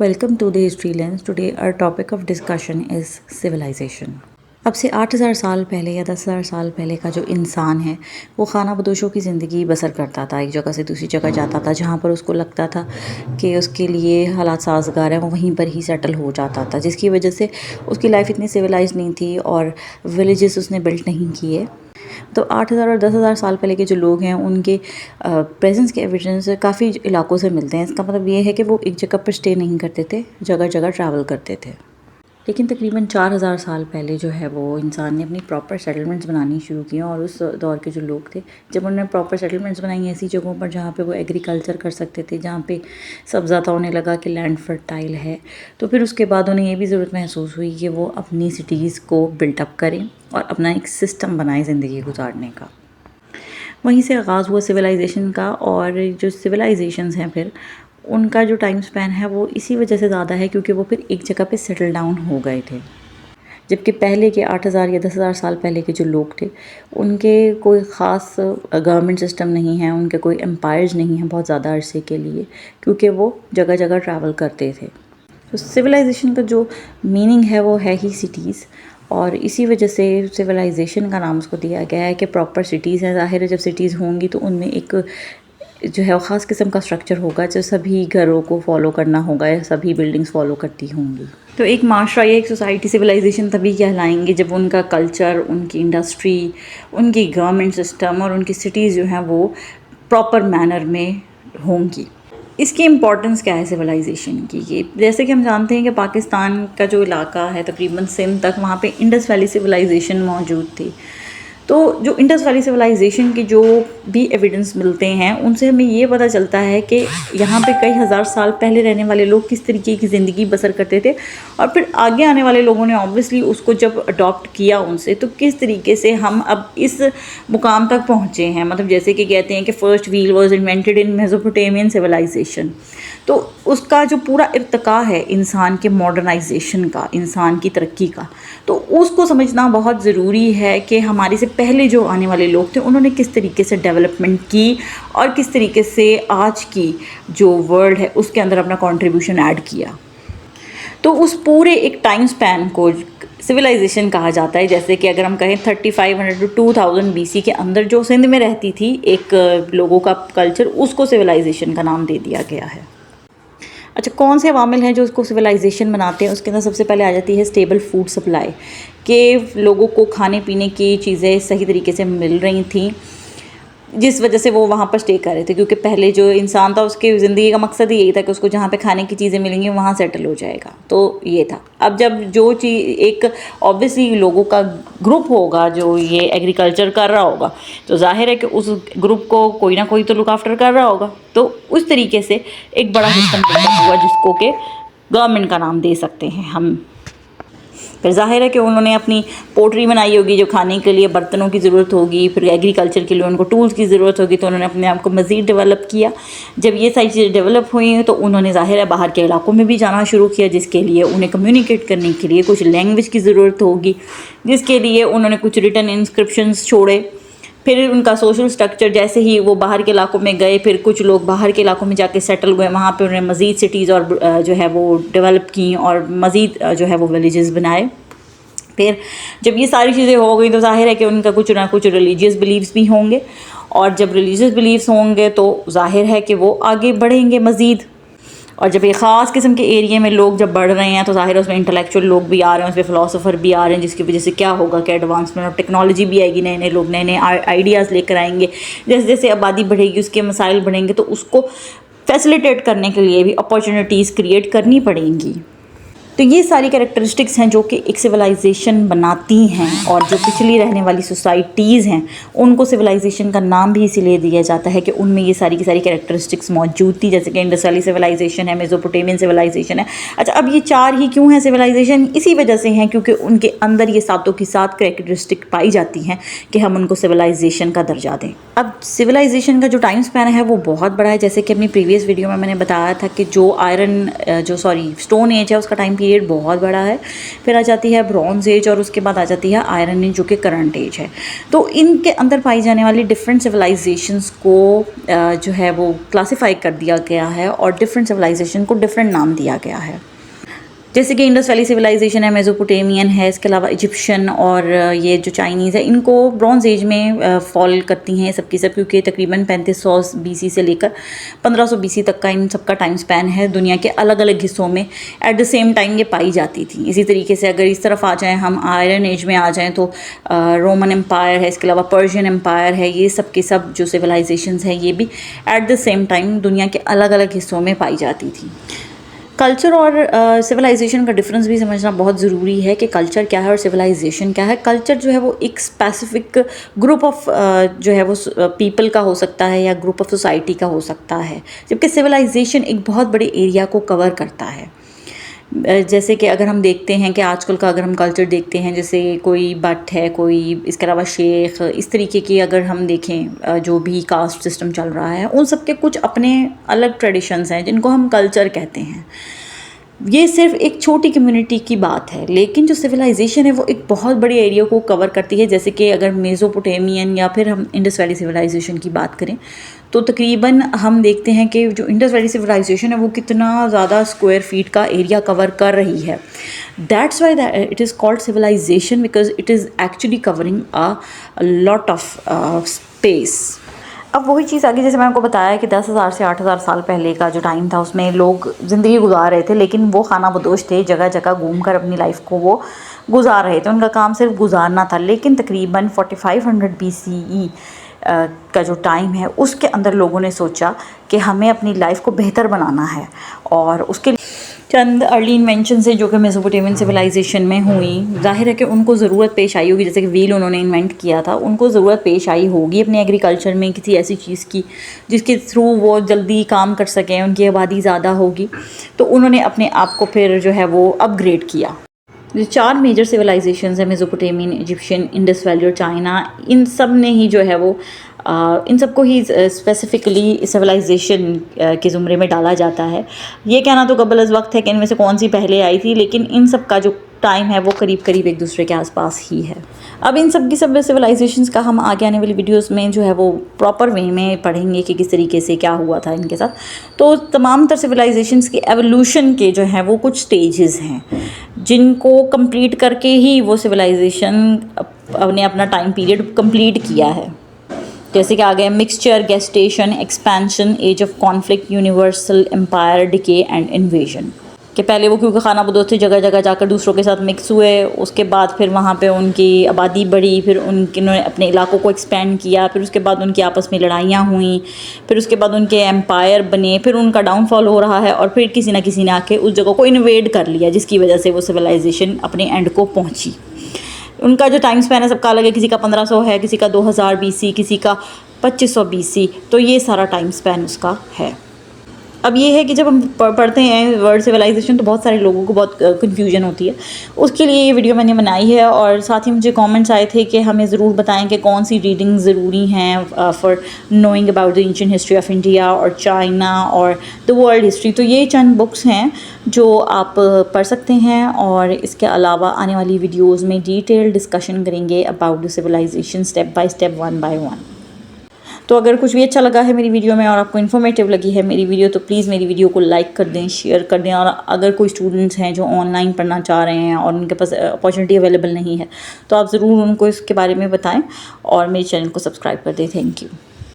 Welcome to the History Lens. Today our topic of discussion is civilization. اب سے 8,000 سال پہلے یا 10,000 سال پہلے کا جو انسان ہے وہ خانہ بدوشوں کی زندگی بسر کرتا تھا، ایک جگہ سے دوسری جگہ جاتا تھا، جہاں پر اس کو لگتا تھا کہ اس کے لیے حالات سازگار ہیں وہ وہیں پر ہی سیٹل ہو جاتا تھا، جس کی وجہ سے اس کی لائف اتنی سویلائز نہیں تھی اور ولیجز اس نے بلٹ نہیں کیے۔ تو 8,000 اور 10,000 سال پہلے کے جو لوگ ہیں ان کے پریزنس کے ایویڈنس کافی علاقوں سے ملتے ہیں۔ اس کا مطلب یہ ہے کہ وہ ایک جگہ پر اسٹے نہیں کرتے تھے، جگہ جگہ ٹریول کرتے تھے۔ لیکن تقریباً 4,000 سال پہلے جو ہے وہ انسان نے اپنی پراپر سیٹلمنٹس بنانی شروع کی، اور اس دور کے جو لوگ تھے جب انہوں نے پراپر سیٹلمنٹس بنائی ایسی جگہوں پر جہاں پہ وہ ایگریکلچر کر سکتے تھے، جہاں پہ سبزہ تھا، انہیں لگا کہ لینڈ فرٹائل ہے، تو پھر اس کے بعد انہیں یہ بھی ضرورت محسوس ہوئی کہ وہ اپنی سٹیز کو بلٹ اپ کریں اور اپنا ایک سسٹم بنائیں زندگی گزارنے کا۔ وہیں سے آغاز ہوا سویلائزیشن کا، اور جو سویلائزیشنز ہیں پھر ان کا جو ٹائم سپین ہے وہ اسی وجہ سے زیادہ ہے کیونکہ وہ پھر ایک جگہ پہ سیٹل ڈاؤن ہو گئے تھے، جبکہ پہلے کے 8,000 یا 10,000 سال پہلے کے جو لوگ تھے ان کے کوئی خاص گورنمنٹ سسٹم نہیں ہے، ان کے کوئی امپائرز نہیں ہیں بہت زیادہ عرصے کے لیے، کیونکہ وہ جگہ جگہ ٹریول کرتے تھے۔ تو سویلائزیشن کا جو میننگ ہے وہ ہے ہی سٹیز، اور اسی وجہ سے سویلائزیشن کا نام اس کو دیا گیا ہے کہ پراپر سٹیز ہیں۔ ظاہر ہے جب سٹیز ہوں گی تو ان میں ایک جو ہے وہ خاص قسم کا اسٹرکچر ہوگا جو سبھی گھروں کو فالو کرنا ہوگا یا سبھی بلڈنگز فالو کرتی ہوں گی۔ تو ایک معاشرہ یا ایک سوسائٹی سویلائزیشن تبھی کہلائیں گے جب ان کا کلچر، ان کی انڈسٹری، ان کی گورنمنٹ سسٹم اور ان کی سٹیز جو ہیں وہ پراپر مینر میں ہوں گی۔ اس کی امپورٹنس کیا ہے سویلائزیشن کی؟ جیسے کہ ہم جانتے ہیں کہ پاکستان کا جو علاقہ ہے تقریباً سندھ تک، وہاں پہ انڈس ویلی سویلائزیشن موجود تھی۔ تو جو انڈس ویلی سویلائزیشن کی جو بھی ایویڈنس ملتے ہیں ان سے ہمیں یہ پتہ چلتا ہے کہ یہاں پہ کئی ہزار سال پہلے رہنے والے لوگ کس طریقے کی زندگی بسر کرتے تھے، اور پھر آگے آنے والے لوگوں نے آبویسلی اس کو جب اڈاپٹ کیا ان سے، تو کس طریقے سے ہم اب اس مقام تک پہنچے ہیں۔ مطلب جیسے کہ کہتے ہیں کہ first wheel was invented in Mesopotamian civilisation, تو اس کا جو پورا ارتقاء ہے انسان کے ماڈرنائزیشن کا، انسان کی ترقی کا، تو اس کو سمجھنا بہت ضروری ہے کہ ہمارے سے پہلے جو آنے والے لوگ تھے انہوں نے کس طریقے سے ڈیولپمنٹ کی اور کس طریقے سے آج کی جو ورلڈ ہے اس کے اندر اپنا کنٹریبیوشن ایڈ کیا۔ تو اس پورے ایک ٹائم سپین کو سویلائزیشن کہا جاتا ہے۔ جیسے کہ اگر ہم کہیں 3500 to 2000 BC کے اندر جو سندھ میں رہتی تھی ایک لوگوں کا کلچر، اس کو سویلائزیشن کا نام دے دیا گیا ہے۔ اچھا، کون سے عوامل ہیں جو اس کو سویلائزیشن بناتے ہیں؟ اس کے اندر سب سے پہلے آ جاتی ہے اسٹیبل فوڈ سپلائی، کہ لوگوں کو کھانے پینے کی چیزیں صحیح طریقے سے مل رہی تھیں، جس وجہ سے وہ وہاں پر اسٹے کر رہے تھے، کیونکہ پہلے جو انسان تھا اس کی زندگی کا مقصد یہی تھا کہ اس کو جہاں پہ کھانے کی چیزیں ملیں گی وہاں سیٹل ہو جائے گا، تو یہ تھا۔ اب جب جو چیز ایک اوبویسلی لوگوں کا گروپ ہوگا جو یہ ایگریکلچر کر رہا ہوگا، تو ظاہر ہے کہ اس گروپ کو کوئی نہ کوئی تو لک آفٹر کر رہا ہوگا، تو اس طریقے سے ایک بڑا سسٹم ہوا جس کو کہ گورنمنٹ کا نام دے سکتے ہیں ہم۔ پھر ظاہر ہے کہ انہوں نے اپنی پوٹری بنائی ہوگی جو کھانے کے لیے برتنوں کی ضرورت ہوگی، پھر ایگریکلچر کے لیے ان کو ٹولز کی ضرورت ہوگی، تو انہوں نے اپنے آپ کو مزید ڈیولپ کیا۔ جب یہ ساری چیزیں ڈیولپ ہوئی ہیں تو انہوں نے ظاہر ہے باہر کے علاقوں میں بھی جانا شروع کیا، جس کے لیے انہیں کمیونیکیٹ کرنے کے لیے کچھ لینگویج کی ضرورت ہوگی، جس کے لیے انہوں نے کچھ ریٹن انسکرپشنز چھوڑے۔ پھر ان کا سوشل سٹرکچر، جیسے ہی وہ باہر کے علاقوں میں گئے، پھر کچھ لوگ باہر کے علاقوں میں جا کے سیٹل ہوئے، وہاں پہ انہوں نے مزید سٹیز اور جو ہے وہ ڈیولپ کیں اور مزید جو ہے وہ ولیجز بنائے۔ پھر جب یہ ساری چیزیں ہو گئی تو ظاہر ہے کہ ان کا کچھ نہ کچھ ریلیجیس بلیفس بھی ہوں گے، اور جب ریلیجیس بلیفس ہوں گے تو ظاہر ہے کہ وہ آگے بڑھیں گے مزید، اور جب ایک خاص قسم کے ایریے میں لوگ جب بڑھ رہے ہیں تو ظاہر ہے اس میں انٹلیکچوئل لوگ بھی آ رہے ہیں، اس میں فلاسفر بھی آ رہے ہیں، جس کی وجہ سے کیا ہوگا کہ ایڈوانسمنٹ اور ٹیکنالوجی بھی آئے گی، نئے نئے لوگ نئے نئے آئیڈیاز لے کر آئیں گے۔ جیسے جیسے آبادی بڑھے گی اس کے مسائل بڑھیں گے، تو اس کو فیسیلیٹیٹ کرنے کے لیے بھی اپارچونیٹیز کریٹ کرنی پڑیں گی۔ تو یہ ساری کریکٹرسٹکس ہیں جو کہ ایک سویلائزیشن بناتی ہیں، اور جو پچھلی رہنے والی سوسائٹیز ہیں ان کو سویلائزیشن کا نام بھی اسی لیے دیا جاتا ہے کہ ان میں یہ ساری کی ساری کریکٹرسٹکس موجود تھی، جیسے کہ انڈس ویلی سویلائزیشن ہے، میزوپوٹیمین سویلائزیشن ہے۔ اچھا، اب یہ چار ہی کیوں ہیں سویلائزیشن؟ اسی وجہ سے ہیں کیونکہ ان کے اندر یہ ساتوں کی سات کریکٹرسٹک پائی جاتی ہیں کہ ہم ان کو سویلائزیشن کا درجہ دیں۔ اب سویلائزیشن کا جو ٹائم سپین ہے وہ بہت بڑا ہے، جیسے کہ اپنی پریویس ویڈیو میں نے بتایا تھا کہ جو اسٹون ایج ہے اس کا ٹائم پیریڈ بہت بڑا ہے. پھر آ جاتی ہے برونز ایج اور اس کے بعد آ جاتی ہے آئرن ایج جو کہ کرنٹ ایج ہے. تو ان کے اندر پائی جانے والی ڈفرینٹ سویلائزیشنس کو جو ہے وہ کلاسیفائی کر دیا گیا ہے اور ڈفرینٹ سویلائزیشن کو ڈفرینٹ نام دیا گیا ہے. جیسے کہ انڈس ویلی سویلائزیشن ہے, میزوپوٹیمین ہے, اس کے علاوہ ایجپشین اور یہ جو چائنیز ہے, ان کو برونز ایج میں فال کرتی ہیں سب کی سب, کیونکہ تقریباً 3500 BC سے لے کر 1500 BC تک کا ان سب کا ٹائم سپین ہے. دنیا کے الگ الگ حصوں میں ایٹ دا سیم ٹائم یہ پائی جاتی تھی. اسی طریقے سے اگر اس طرف آ جائیں ہم آئرن ایج میں آ جائیں تو رومن امپائر ہے, اس کے علاوہ پرشین امپائر ہے, یہ سب کے سب جو سویلائزیشنز ہیں یہ بھی ایٹ دا سیم ٹائم دنیا کے الگ الگ حصوں میں پائی جاتی تھی. کلچر اور سویلائزیشن کا ڈفرینس بھی سمجھنا بہت ضروری ہے کہ کلچر کیا ہے اور سویلائزیشن کیا ہے. کلچر جو ہے وہ ایک اسپیسیفک گروپ آف جو ہے وہ پیپل کا ہو سکتا ہے یا گروپ آف سوسائٹی کا ہو سکتا ہے, جبکہ سویلائزیشن ایک بہت بڑے ایریا کو کور کرتا ہے. جیسے کہ اگر ہم دیکھتے ہیں کہ آج کل کا اگر ہم کلچر دیکھتے ہیں, جیسے کوئی بٹ ہے, کوئی اس کے علاوہ شیخ, اس طریقے کی اگر ہم دیکھیں جو بھی کاسٹ سسٹم چل رہا ہے, ان سب کے کچھ اپنے الگ ٹریڈیشنز ہیں جن کو ہم کلچر کہتے ہیں. یہ صرف ایک چھوٹی کمیونٹی کی بات ہے, لیکن جو سویلائزیشن ہے وہ ایک بہت بڑے ایریا کو کور کرتی ہے. جیسے کہ اگر میزوپوٹیمین یا پھر ہم انڈس ویلی سویلائزیشن کی بات کریں تو تقریباً ہم دیکھتے ہیں کہ جو انڈس ویلی سویلائزیشن ہے وہ کتنا زیادہ اسکوائر فیٹ کا ایریا کور کر رہی ہے. That's why it is called civilization, because it is actually covering a lot of space. اب وہی چیز آگے جیسے میں آپ کو بتایا کہ 10,000 سے 8,000 سال پہلے کا جو ٹائم تھا اس میں لوگ زندگی گزار رہے تھے, لیکن وہ خانہ بدوش تھے, جگہ جگہ گھوم کر اپنی لائف کو وہ گزار رہے تھے. ان کا کام صرف گزارنا تھا. لیکن تقریباً 4500 BCE کا جو ٹائم ہے اس کے اندر لوگوں نے سوچا کہ ہمیں اپنی لائف کو بہتر بنانا ہے, اور اس کے چند ارلی انوینشنز ہیں جو کہ میزوپوٹیمین سویلائزیشن میں ہوئیں. ظاہر ہے کہ ان کو ضرورت پیش آئی ہوگی, جیسے کہ ویل انہوں نے انوینٹ کیا تھا, ان کو ضرورت پیش آئی ہوگی اپنے ایگریکلچر میں کسی ایسی چیز کی جس کے تھرو وہ جلدی کام کر سکیں, ان کی آبادی زیادہ ہوگی, تو انہوں نے اپنے آپ کو پھر جو ہے وہ اپ گریڈ کیا. جو 4 میجر سویلائزیشنز ہیں, میزوپوٹیمین, ایجپشین, انڈس ویلی اور چائنا, ان سب نے ہی جو ہے وہ ان سب کو ہی اسپیسیفکلی سویلائزیشن کے زمرے میں ڈالا جاتا ہے. یہ کہنا تو قبل از وقت ہے کہ ان میں سے کون سی پہلے آئی تھی, لیکن ان سب کا جو ٹائم ہے وہ قریب قریب ایک دوسرے کے آس پاس ہی ہے. اب ان سب کی سب سویلائزیشنس کا ہم آگے آنے والی ویڈیوز میں جو ہے وہ پراپر وے میں پڑھیں گے کہ کس طریقے سے کیا ہوا تھا ان کے ساتھ. تو تمام تر سویلائزیشنس کی ایولیوشن کے جو ہیں وہ کچھ سٹیجز ہیں جن کو کمپلیٹ کر کے ہی وہ سویلائزیشن نے اپنا ٹائم پیریڈ کمپلیٹ کیا ہے. جیسے کہ آگے mixture, gestation, expansion, age of conflict, universal empire, decay and invasion. کہ پہلے وہ کیونکہ خانہ بدوش تھے, جگہ جگہ جا کر دوسروں کے ساتھ مکس ہوئے, اس کے بعد پھر وہاں پہ ان کی آبادی بڑھی, پھر انہوں نے اپنے علاقوں کو ایکسپینڈ کیا, پھر اس کے بعد ان کی آپس میں لڑائیاں ہوئیں, پھر اس کے بعد ان کے امپائر بنے, پھر ان کا ڈاؤن فال ہو رہا ہے, اور پھر کسی نہ کسی نے آ کے اس جگہ کو انویڈ کر لیا, جس کی وجہ سے وہ سویلائزیشن اپنے اینڈ کو پہنچی. ان کا جو ٹائم سپین ہے سب کا الگ ہے, کسی کا 1500 ہے, کسی کا 2000 BC, کسی کا 2500 BC, تو یہ سارا ٹائم سپین اس کا ہے. اب یہ ہے کہ جب ہم پڑھتے ہیں ورڈ سویلائزیشن تو بہت سارے لوگوں کو بہت کنفیوژن ہوتی ہے. اس کے لیے یہ ویڈیو میں نے بنائی ہے, اور ساتھ ہی مجھے کامنٹس آئے تھے کہ ہمیں ضرور بتائیں کہ کون سی ریڈنگ ضروری ہیں for knowing about the ancient history of India اور چائنا اور دا ورلڈ ہسٹری. تو یہ چند بکس ہیں جو آپ پڑھ سکتے ہیں, اور اس کے علاوہ آنے والی ویڈیوز میں ڈیٹیل ڈسکشن کریں گے about the civilization step by step, one by one. تو اگر کچھ بھی اچھا لگا ہے میری ویڈیو میں اور آپ کو انفارمیٹیو لگی ہے میری ویڈیو, تو پلیز میری ویڈیو کو لائک کر دیں, شیئر کر دیں. اور اگر کوئی اسٹوڈنٹس ہیں جو آن لائن پڑھنا چاہ رہے ہیں اور ان کے پاس اپارچونیٹی اویلیبل نہیں ہے, تو آپ ضرور ان کو اس کے بارے میں بتائیں اور میرے چینل کو سبسکرائب کر دیں. Thank you.